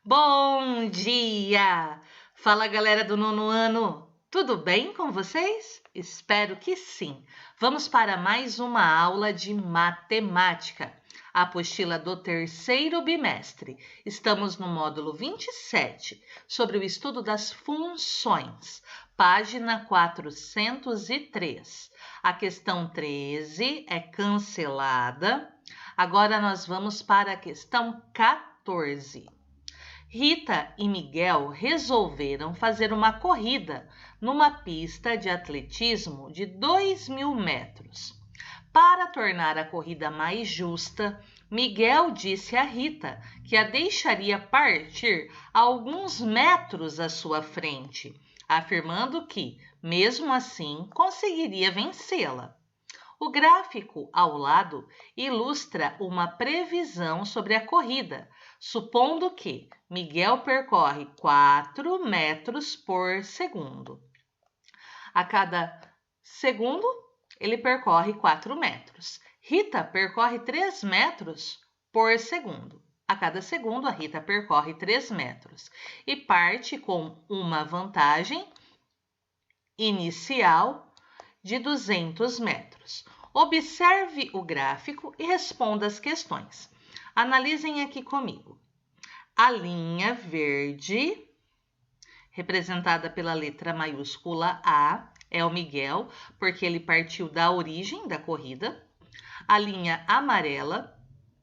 Bom dia! Fala, galera do nono ano! Tudo bem com vocês? Espero que sim. Vamos para mais uma aula de matemática. A apostila do terceiro bimestre. Estamos no módulo 27, sobre o estudo das funções. Página 403. A questão 13 é cancelada. Agora nós vamos para a questão 14. Rita e Miguel resolveram fazer uma corrida numa pista de atletismo de 2.000 metros. Para tornar a corrida mais justa, Miguel disse a Rita que a deixaria partir alguns metros à sua frente, afirmando que, mesmo assim, conseguiria vencê-la. O gráfico ao lado ilustra uma previsão sobre a corrida, supondo que Miguel percorre 4 metros por segundo. A cada segundo, ele percorre 4 metros. Rita percorre 3 metros por segundo. A cada segundo, a Rita percorre 3 metros e parte com uma vantagem inicial de 200 metros. Observe o gráfico e responda as questões. Analisem aqui comigo. A linha verde, representada pela letra maiúscula A, é o Miguel, porque ele partiu da origem da corrida. A linha amarela,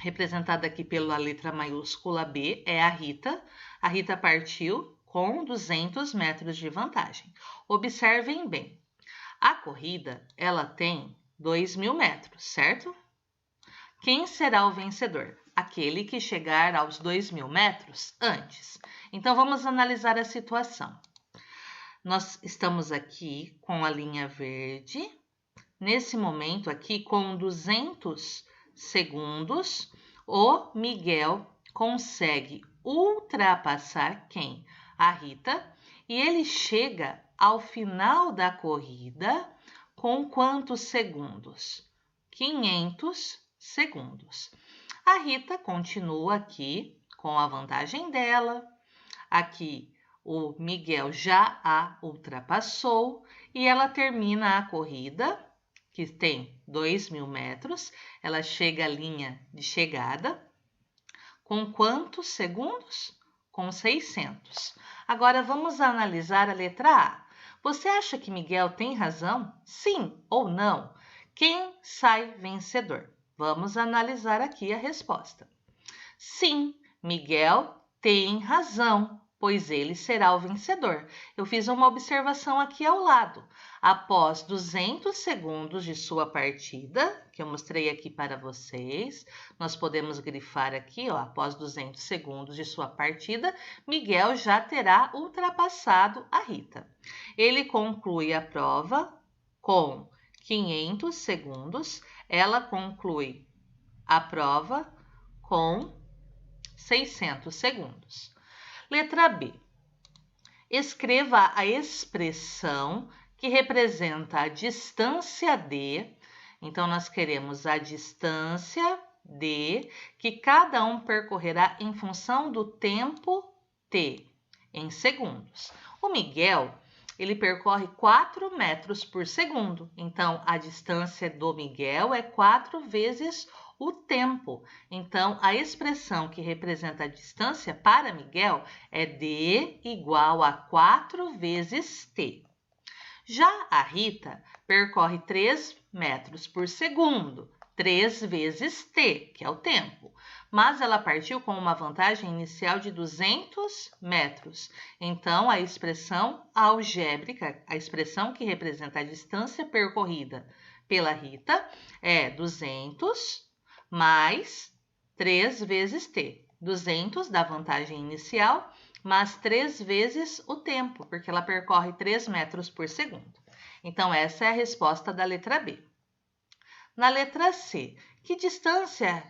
representada aqui pela letra maiúscula B, é a Rita. A Rita partiu com 200 metros de vantagem. Observem bem. A corrida, ela tem 2.000 metros, certo? Quem será o vencedor? Aquele que chegar aos 2.000 metros antes. Então, vamos analisar a situação. Nós estamos aqui com a linha verde. Nesse momento aqui, com 200 segundos, o Miguel consegue ultrapassar quem? A Rita. E ele chega ao final da corrida com quantos segundos? 500 segundos. A Rita continua aqui com a vantagem dela. Aqui o Miguel já a ultrapassou e ela termina a corrida, que tem 2.000 metros. Ela chega à linha de chegada com quantos segundos? Com 600. Agora vamos analisar a letra A. Você acha que Miguel tem razão? Sim ou não? Quem sai vencedor? Vamos analisar aqui a resposta. Sim, Miguel tem razão, pois ele será o vencedor. Eu fiz uma observação aqui ao lado. Após 200 segundos de sua partida, que eu mostrei aqui para vocês, nós podemos grifar aqui, ó, após 200 segundos de sua partida, Miguel já terá ultrapassado a Rita. Ele conclui a prova com 500 segundos, ela conclui a prova com 600 segundos. Letra B. Escreva a expressão que representa a distância D. Então, nós queremos a distância D que cada um percorrerá em função do tempo T, em segundos. O Miguel, ele percorre 4 metros por segundo. Então, a distância do Miguel é 4 vezes o tempo. Então, a expressão que representa a distância para Miguel é D igual a 4 vezes T. Já a Rita percorre 3 metros por segundo, 3 vezes T, que é o tempo. Mas ela partiu com uma vantagem inicial de 200 metros. Então, a expressão algébrica, a expressão que representa a distância percorrida pela Rita é 200 mais 3 vezes T. 200 da vantagem inicial, mas 3 vezes o tempo, porque ela percorre 3 metros por segundo. Então, essa é a resposta da letra B. Na letra C, que distância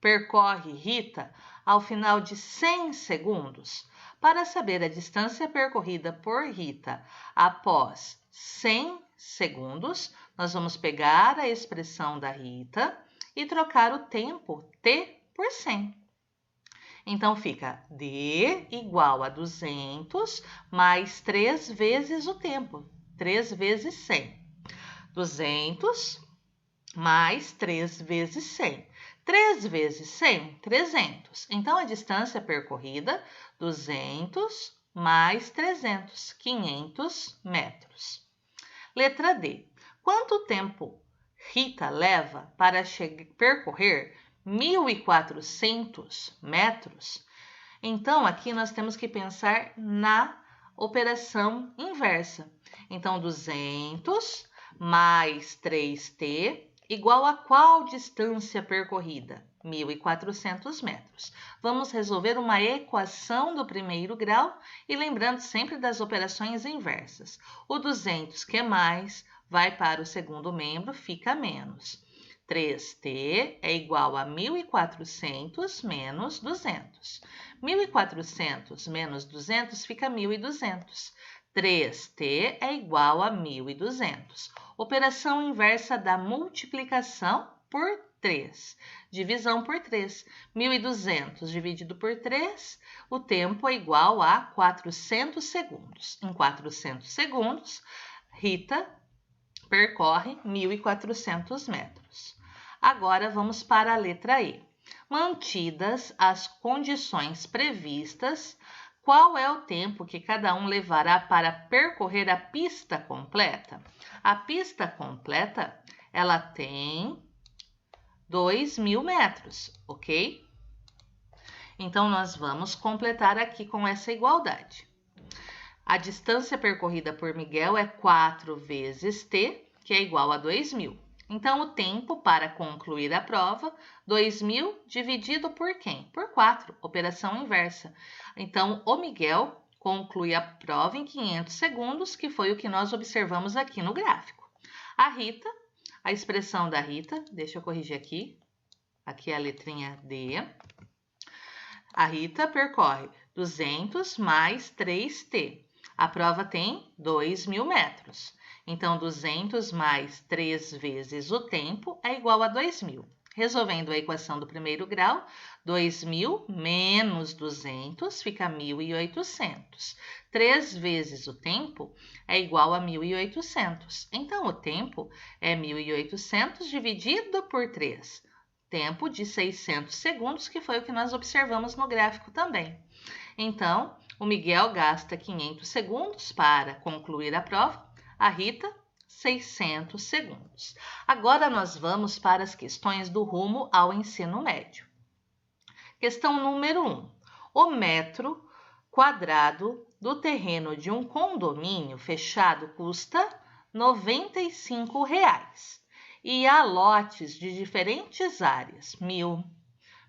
percorre Rita ao final de 100 segundos? Para saber a distância percorrida por Rita após 100 segundos, nós vamos pegar a expressão da Rita e trocar o tempo T por 100. Então, fica D igual a 200 mais 3 vezes o tempo. 3 vezes 100. 200 mais 3 vezes 100. 3 vezes 100, 300. Então, a distância percorrida, 200 mais 300, 500 metros. Letra D. Quanto tempo Rita leva para percorrer 1.400 metros? Então, aqui nós temos que pensar na operação inversa. Então, 200 mais 3t igual a qual distância percorrida? 1.400 metros. Vamos resolver uma equação do primeiro grau e lembrando sempre das operações inversas. O 200 que é mais vai para o segundo membro, fica menos. 3t é igual a 1.400 menos 200. 1.400 menos 200 fica 1.200. 3t é igual a 1.200. Operação inversa da multiplicação por 3. Divisão por 3. 1.200 dividido por 3, o tempo é igual a 400 segundos. Em 400 segundos, Rita percorre 1.400 metros. Agora, vamos para a letra E. Mantidas as condições previstas, qual é o tempo que cada um levará para percorrer a pista completa? A pista completa, ela tem 2.000 metros, ok? Então, nós vamos completar aqui com essa igualdade. A distância percorrida por Miguel é 4 vezes t, que é igual a 2.000. Então, o tempo para concluir a prova, 2.000 dividido por quem? Por 4, operação inversa. Então, o Miguel conclui a prova em 500 segundos, que foi o que nós observamos aqui no gráfico. A Rita, a expressão da Rita, deixa eu corrigir aqui é a letrinha D. A Rita percorre 200 mais 3t. A prova tem 2.000 metros. Então, 200 mais 3 vezes o tempo é igual a 2.000. Resolvendo a equação do primeiro grau, 2.000 menos 200 fica 1.800. 3 vezes o tempo é igual a 1.800. Então, o tempo é 1.800 dividido por 3. Tempo de 600 segundos, que foi o que nós observamos no gráfico também. Então, o Miguel gasta 500 segundos para concluir a prova, a Rita, 600 segundos. Agora, nós vamos para as questões do rumo ao ensino médio. Questão número 1. O metro quadrado do terreno de um condomínio fechado custa R$ 95. E há lotes de diferentes áreas, 1.000,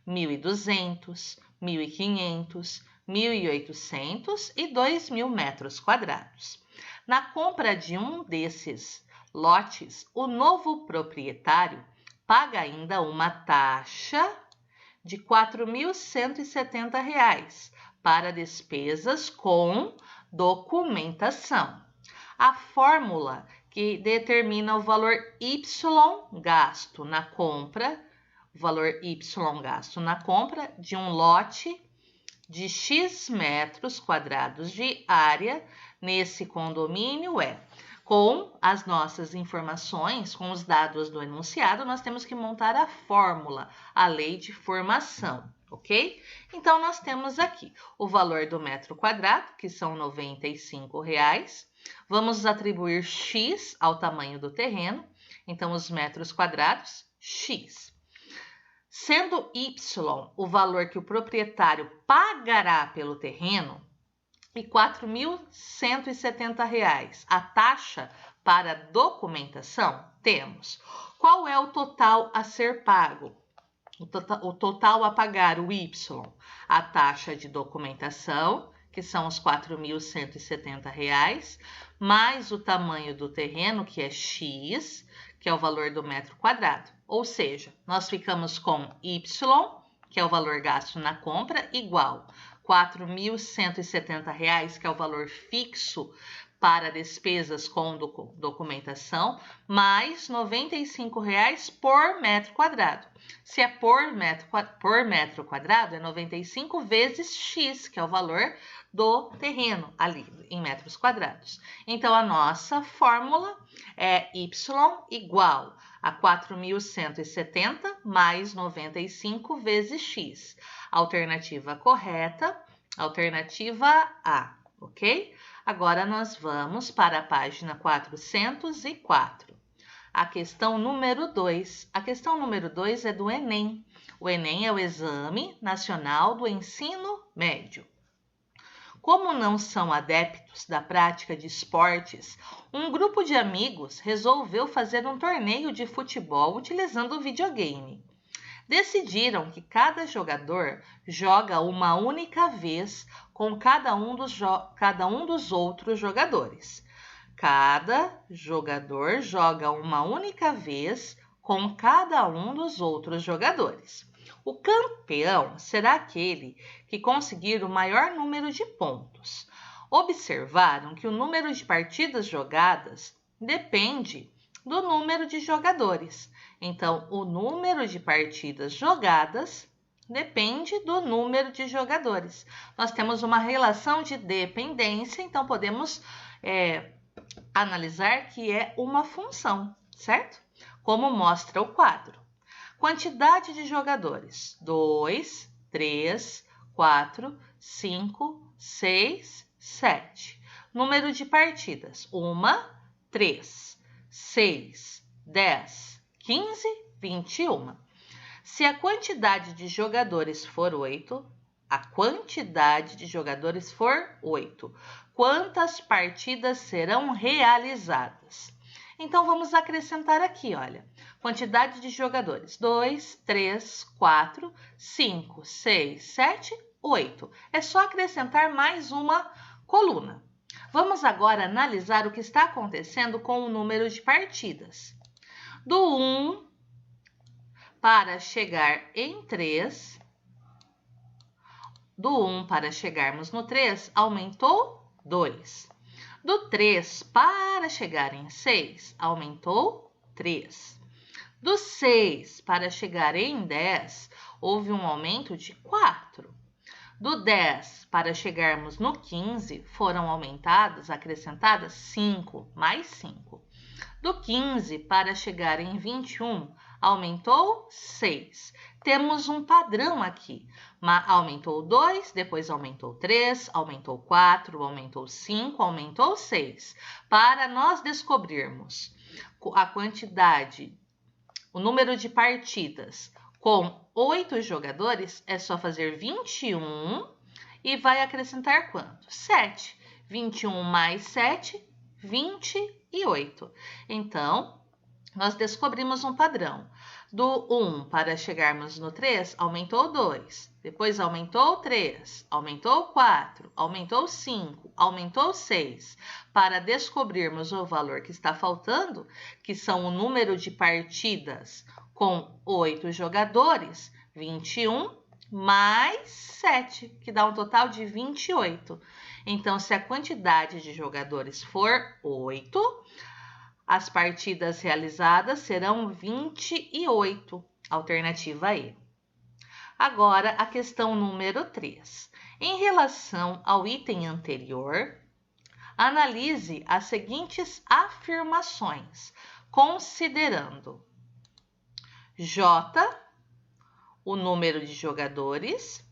1.200, 1.500, 1.800 e 2.000 metros quadrados. Na compra de um desses lotes, o novo proprietário paga ainda uma taxa de R$ 4.170 para despesas com documentação. A fórmula que determina o valor Y gasto na compra, de um lote de X metros quadrados de área nesse condomínio com as nossas informações, com os dados do enunciado, nós temos que montar a fórmula, a lei de formação, ok? Então, nós temos aqui o valor do metro quadrado, que são R$ 95. Vamos atribuir X ao tamanho do terreno, então os metros quadrados, X. Sendo Y o valor que o proprietário pagará pelo terreno e R$ 4.170 a taxa para documentação, temos qual é o total a ser pago? O total a pagar, o Y, a taxa de documentação, que são os R$ 4.170, mais o tamanho do terreno, que é X, que é o valor do metro quadrado. Ou seja, nós ficamos com Y, que é o valor gasto na compra, igual R$ 4.170, que é o valor fixo para despesas com documentação, mais R$ 95,00 por metro quadrado. Se é por metro quadrado, é 95 vezes X, que é o valor do terreno ali em metros quadrados. Então, a nossa fórmula é Y igual a 4.170 mais 95 vezes X. Alternativa correta, alternativa A, ok? Agora, nós vamos para a página 404. A questão número 2. A questão número 2 é do Enem. O Enem é o Exame Nacional do Ensino Médio. Como não são adeptos da prática de esportes, um grupo de amigos resolveu fazer um torneio de futebol utilizando o videogame. Decidiram que cada jogador joga uma única vez com cada um dos outros jogadores. Cada jogador joga uma única vez com cada um dos outros jogadores. O campeão será aquele que conseguir o maior número de pontos. Observaram que o número de partidas jogadas depende do número de jogadores. Então, o número de partidas jogadas depende do número de jogadores. Nós temos uma relação de dependência, então podemos analisar que é uma função, certo? Como mostra o quadro. Quantidade de jogadores: 2, 3, 4, 5, 6, 7. Número de partidas: 1, 3, 6, 10, 15, 21. Se a quantidade de jogadores for 8, quantas partidas serão realizadas? Então, vamos acrescentar aqui, olha. Quantidade de jogadores: 2, 3, 4, 5, 6, 7, 8. É só acrescentar mais uma coluna. Vamos agora analisar o que está acontecendo com o número de partidas. Do 1 para chegar em 3, do 1 para chegarmos no 3, aumentou 2. Do 3 para chegar em 6, aumentou 3. Do 6 para chegar em 10, houve um aumento de 4. Do 10 para chegarmos no 15, foram acrescentadas 5, mais 5. Do 15 para chegar em 21, aumentou 6. Temos um padrão aqui. Aumentou 2, depois aumentou 3, aumentou 4, aumentou 5, aumentou 6. Para nós descobrirmos a quantidade, o número de partidas com 8 jogadores, é só fazer 21 e vai acrescentar quanto? 7. 21 mais 7, 28. Então, nós descobrimos um padrão. Do 1 para chegarmos no 3, aumentou 2. Depois aumentou 3, aumentou 4, aumentou 5, aumentou 6. Para descobrirmos o valor que está faltando, que são o número de partidas com 8 jogadores, 21 mais 7, que dá um total de 28. Então, se a quantidade de jogadores for 8, as partidas realizadas serão 28, alternativa E. Agora, a questão número 3. Em relação ao item anterior, analise as seguintes afirmações, considerando J, o número de jogadores.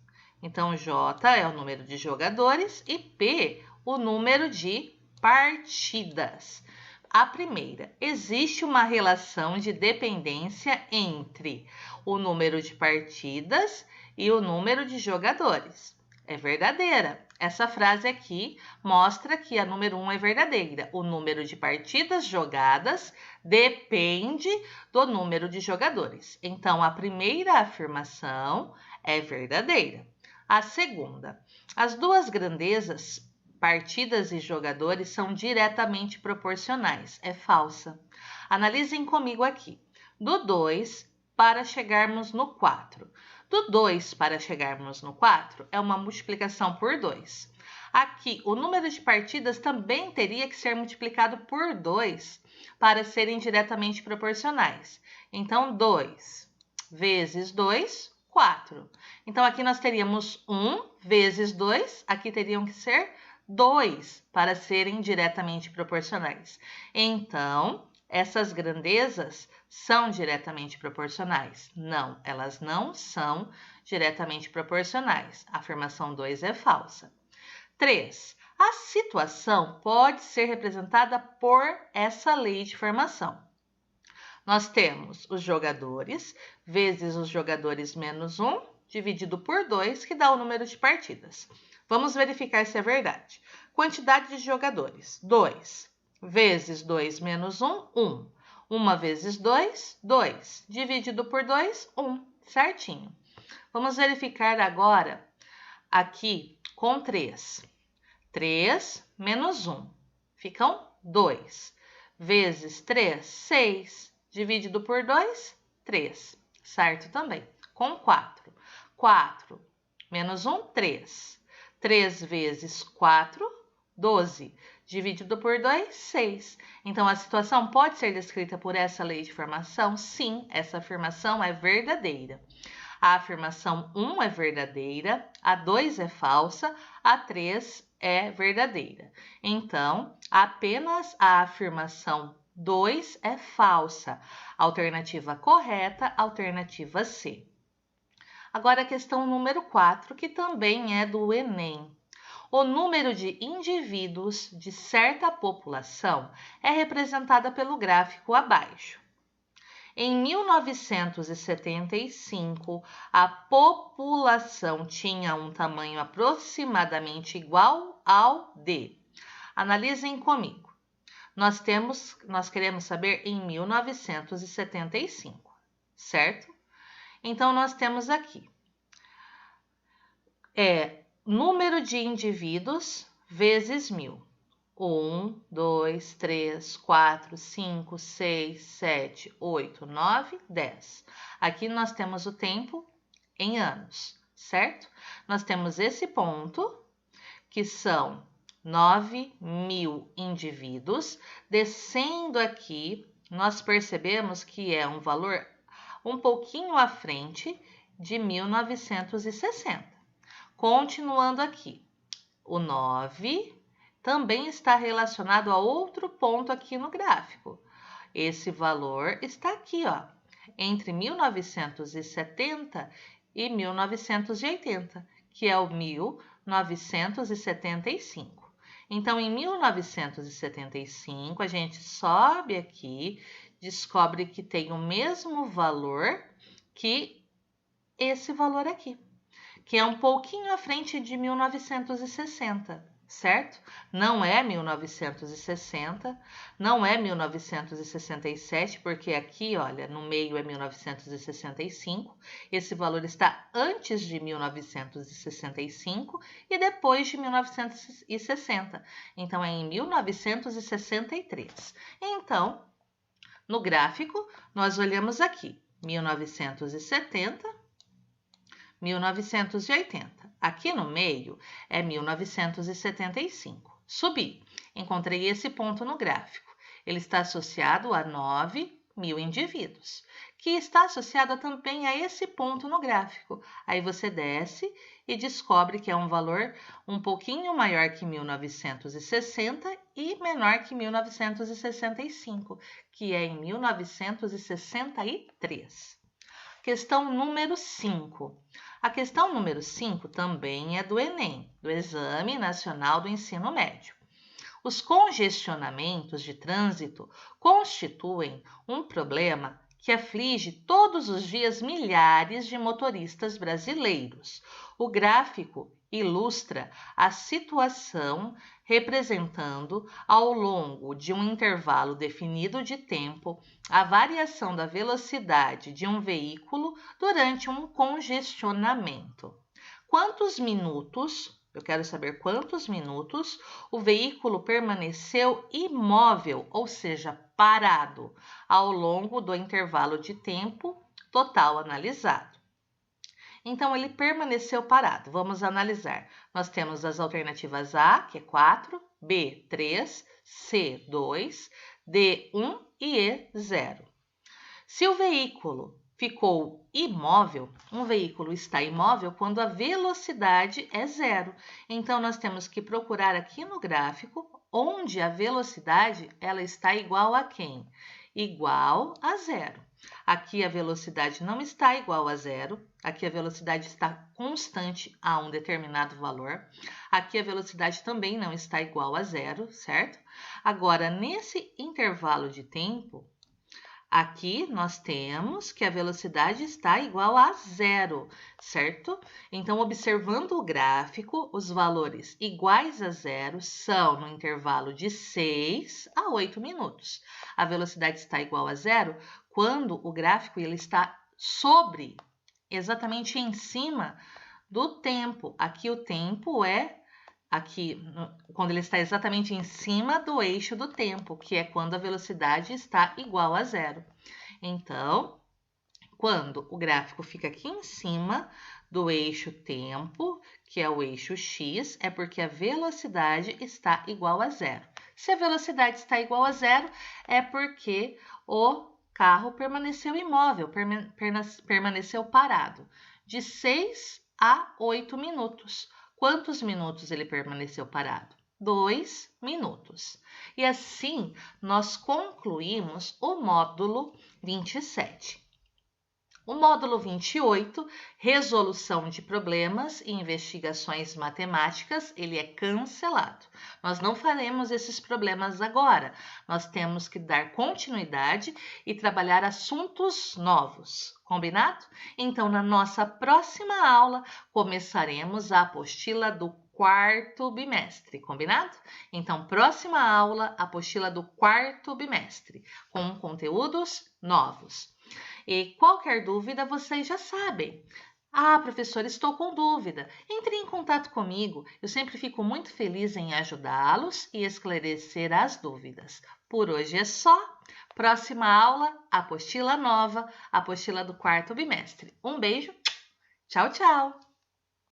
Então, J é o número de jogadores e P, o número de partidas. A primeira, existe uma relação de dependência entre o número de partidas e o número de jogadores. É verdadeira. Essa frase aqui mostra que a número 1 é verdadeira. O número de partidas jogadas depende do número de jogadores. Então, a primeira afirmação é verdadeira. A segunda, as duas grandezas, partidas e jogadores, são diretamente proporcionais. É falsa. Analisem comigo aqui. Do 2 para chegarmos no 4. Do 2 para chegarmos no 4 é uma multiplicação por 2. Aqui, o número de partidas também teria que ser multiplicado por 2 para serem diretamente proporcionais. Então, 2 vezes 2, 4. Então, aqui nós teríamos 1 vezes 2, aqui teriam que ser 2 para serem diretamente proporcionais. Então, essas grandezas são diretamente proporcionais? Não, elas não são diretamente proporcionais. A afirmação 2 é falsa. 3. A situação pode ser representada por essa lei de formação. Nós temos os jogadores vezes os jogadores menos 1, dividido por 2, que dá o número de partidas. Vamos verificar se é verdade. Quantidade de jogadores, 2. Vezes 2 menos 1, 1. 1 vezes 2, 2. Dividido por 2, 1. Certinho. Vamos verificar agora aqui com 3. 3 menos 1. Ficam 2. Vezes 3, 6. Dividido por 2, 3. Certo também. Com 4. 4 menos 1, 3. 3 vezes 4, 12. Dividido por 2, 6. Então, a situação pode ser descrita por essa lei de formação? Sim, essa afirmação é verdadeira. A afirmação 1 é verdadeira, a 2 é falsa, a 3 é verdadeira. Então, apenas a afirmação 2 é falsa. Alternativa correta, alternativa C. Agora a questão número 4, que também é do Enem. O número de indivíduos de certa população é representada pelo gráfico abaixo. Em 1975, a população tinha um tamanho aproximadamente igual ao de. Analisem comigo. Nós queremos saber em 1975, certo? Então, nós temos aqui número de indivíduos vezes 1000. 1, 2, 3, 4, 5, 6, 7, 8, 9, 10. Aqui nós temos o tempo em anos, certo? Nós temos esse ponto, que são 9.000 indivíduos. Descendo aqui, nós percebemos que é um valor um pouquinho à frente de 1960. Continuando aqui, o 9 também está relacionado a outro ponto aqui no gráfico. Esse valor está aqui, ó, entre 1970 e 1980, que é o 1975. Então, em 1975, a gente sobe aqui, descobre que tem o mesmo valor que esse valor aqui, que é um pouquinho à frente de 1960. Certo? Não é 1960, não é 1967, porque aqui, olha, no meio é 1965. Esse valor está antes de 1965 e depois de 1960. Então, é em 1963. Então, no gráfico, nós olhamos aqui, 1970, 1980. Aqui no meio é 1975. Subi. Encontrei esse ponto no gráfico. Ele está associado a 9.000 indivíduos, que está associado também a esse ponto no gráfico. Aí você desce e descobre que é um valor um pouquinho maior que 1960 e menor que 1965, que é em 1963. Questão número 5. A questão número 5 também é do Enem, do Exame Nacional do Ensino Médio. Os congestionamentos de trânsito constituem um problema que aflige todos os dias milhares de motoristas brasileiros. O gráfico ilustra a situação representando, ao longo de um intervalo definido de tempo, a variação da velocidade de um veículo durante um congestionamento. Quantos minutos, eu quero saber quantos minutos, o veículo permaneceu imóvel, ou seja, parado, ao longo do intervalo de tempo total analisado. Então, ele permaneceu parado. Vamos analisar. Nós temos as alternativas A, que é 4, B, 3, C, 2, D, 1 e E, 0. Se o veículo ficou imóvel, um veículo está imóvel quando a velocidade é 0. Então, nós temos que procurar aqui no gráfico onde a velocidade ela está igual a quem? Igual a 0. Aqui a velocidade não está igual a 0. Aqui a velocidade está constante a um determinado valor. Aqui a velocidade também não está igual a 0, certo? Agora, nesse intervalo de tempo, aqui nós temos que a velocidade está igual a 0, certo? Então, observando o gráfico, os valores iguais a 0 são no intervalo de 6 a 8 minutos. A velocidade está igual a 0 quando o gráfico ele está sobre, exatamente em cima do tempo. Aqui o tempo é quando ele está exatamente em cima do eixo do tempo, que é quando a velocidade está igual a 0. Então, quando o gráfico fica aqui em cima do eixo tempo, que é o eixo x, é porque a velocidade está igual a 0. Se a velocidade está igual a 0, é porque o carro permaneceu imóvel, permaneceu parado, de 6 a 8 minutos. Quantos minutos ele permaneceu parado? 2 minutos. E assim, nós concluímos o módulo 27. O módulo 28, resolução de problemas e investigações matemáticas, ele é cancelado. Nós não faremos esses problemas agora. Nós temos que dar continuidade e trabalhar assuntos novos. Combinado? Então, na nossa próxima aula, começaremos a apostila do quarto bimestre, combinado? Então, próxima aula, apostila do quarto bimestre, com conteúdos novos. E qualquer dúvida, vocês já sabem. Ah, professora, estou com dúvida. Entre em contato comigo. Eu sempre fico muito feliz em ajudá-los e esclarecer as dúvidas. Por hoje é só. Próxima aula, apostila nova, apostila do quarto bimestre. Um beijo. Tchau, tchau.